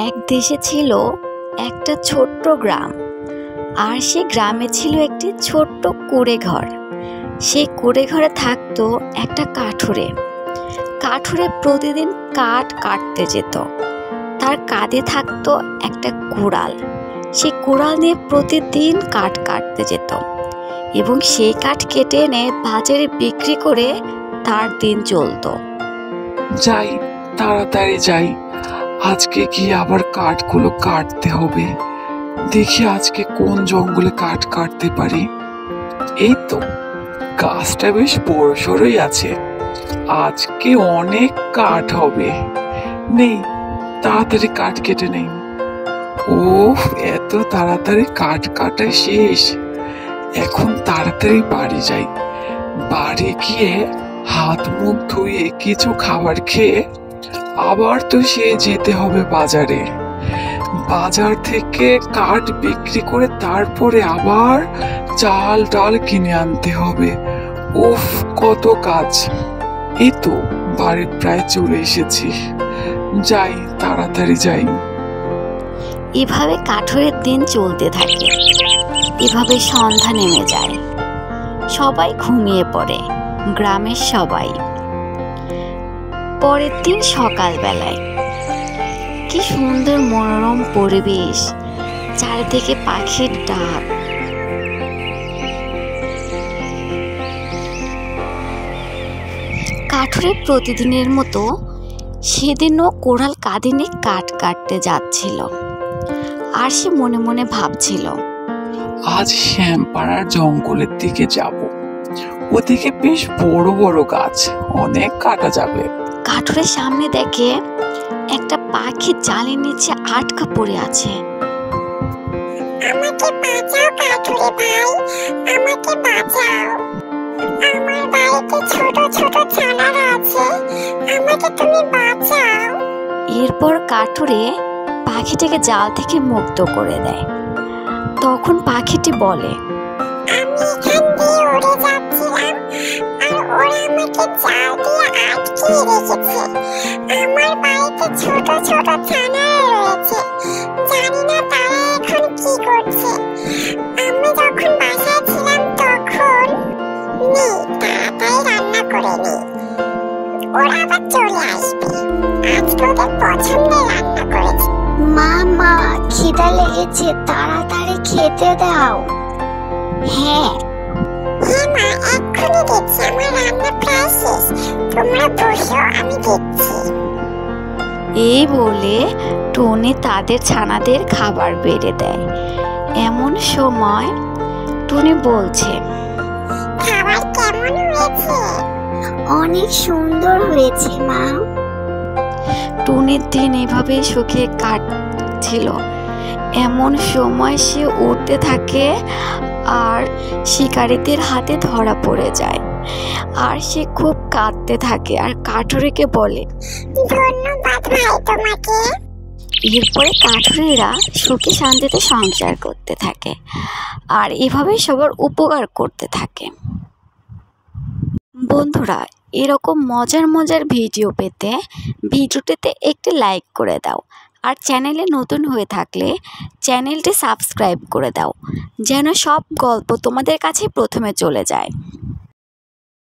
এক দেশে ছিল একটা ছোট্ট গ্রাম, আর সে গ্রামে ছিল একটি ছোট্ট কুঁড়ে ঘর। সেই কুঁড়ে ঘরে থাকতো একটা কাঠুরে। কাঠুরে প্রতিদিন কাঠ কাটতে যেত। তার কাঁধে থাকতো একটা কুড়াল। সেই কুড়াল নিয়ে প্রতিদিন কাঠ কাটতে যেত এবং সেই কাঠ কেটে এনে বাজারে বিক্রি করে তার দিন চলতো। যাই, তাড়াতাড়ি যাই, আজকে কি আবার কাঠগুলো কাটতে হবে। দেখি আজকে কোন জঙ্গলে কাঠ কাটতে পারি। এই তো, গাছটা বেশ বড়সড়ই আছে, আজকে অনেক কাঠ হবে। নেই, তাড়াতাড়ি কাঠ কেটে নেই। ওহ, এত তাড়াতাড়ি কাঠ কাটা শেষ। এখন তাড়াতাড়ি বাড়ি যাই। বাড়ি গিয়ে হাত মুখ ধুয়ে কিছু খাবার খেয়ে আবার তো সে যেতে হবে বাজারে। বাজার থেকে কাঠ বিক্রি করে তারপরে আবার চাল ডাল কিনে আনতে হবে। উফ, কত কাজ। এই তো বাড়ি প্রায় চলে এসেছি। যাই, তাড়াতাড়ি যাই। এভাবে কাঠুরের দিন চলতে থাকে। এভাবে সন্ধ্যা নেমে যায়। সবাই ঘুমিয়ে পড়ে, গ্রামের সবাই। পরের দিন সকালবেলায় কি সুন্দর মনোরম পরিবেশ, চারিদিকে পাখির ডাক। কাঠুরে প্রতিদিনের মতো সেদিনও কোড়াল কাঁধে নিয়ে কাঠ কাটতে যাচ্ছিল। আর সে মনে মনে ভাবছিল, আজ শ্যামপাড়ার জঙ্গলের দিকে যাব। ওদিকে বেশ বড় বড় গাছ, অনেক কাটা যাবে। কাঠুরের সামনে দেখে একটা পাখি জালের নিচে আটকা পড়ে আছে। আমাকে বাঁচাও কাঠুরে ভাই, আমাকে বাঁচাও। আমার বাড়িতে ছোট ছোট ছানারা আছে, আমাকে তুমি বাঁচাও। এরপর কাঠুরে পাখিটিকে জাল থেকে মুক্ত করে দেয়। তখন পাখিটি বলে, আমি এখান দিয়ে উড়ে যাচ্ছিলাম, আর ওরা আমাকে জাল দিয়ে আটকিয়ে রেখেছে। আমার বাড়িতে ছোট ছোট ছানারা রয়েছে, জানি না তারা এখন কি করছে। আমি যখন বাসায় ছিলাম তখন তাড়াতাড়ি রান্না করে নি, ওরা আবার চলে আসবে। আজকে ওদের পছন্দের রান্না করেছি। মা, খিদা লেগেছে, তাড়াতাড়ি খেতে দাও। হ্যাঁ মা, এক্ষুনি দিচ্ছি, আমার রান্না প্রায় শেষ, তোমরা বসো, আমি দিচ্ছি। এই বলে টুনি তাদের ছানাদের খাবার বেড়ে দেয়। এমন সময় টুনি বলছে, খাবার কেমন হয়েছে? অনেক সুন্দর হয়েছে মা। টুনির দিন এভাবে শুকিয়ে কাটছিল। এমন সময় সে উঠতে থাকে আর শিকারীদের হাতে ধরা পড়ে যায়। আর সে খুব কাঁদতে থাকে আর কাঠুরেকে বলে, ধন্যবাদ ভাই তোমাকে। এরপরে কাঠুরেরা সুখে শান্তিতে সংসার করতে থাকে আর এভাবে সবার উপকার করতে থাকে। বন্ধুরা, এরকম মজার মজার ভিডিও পেতে ভিডিওটিতে একটি লাইক করে দাও, আর চ্যানেলে নতুন হয়ে থাকলে চ্যানেলটি সাবস্ক্রাইব করে দাও, যেন সব গল্প তোমাদের কাছে প্রথমে চলে যায়।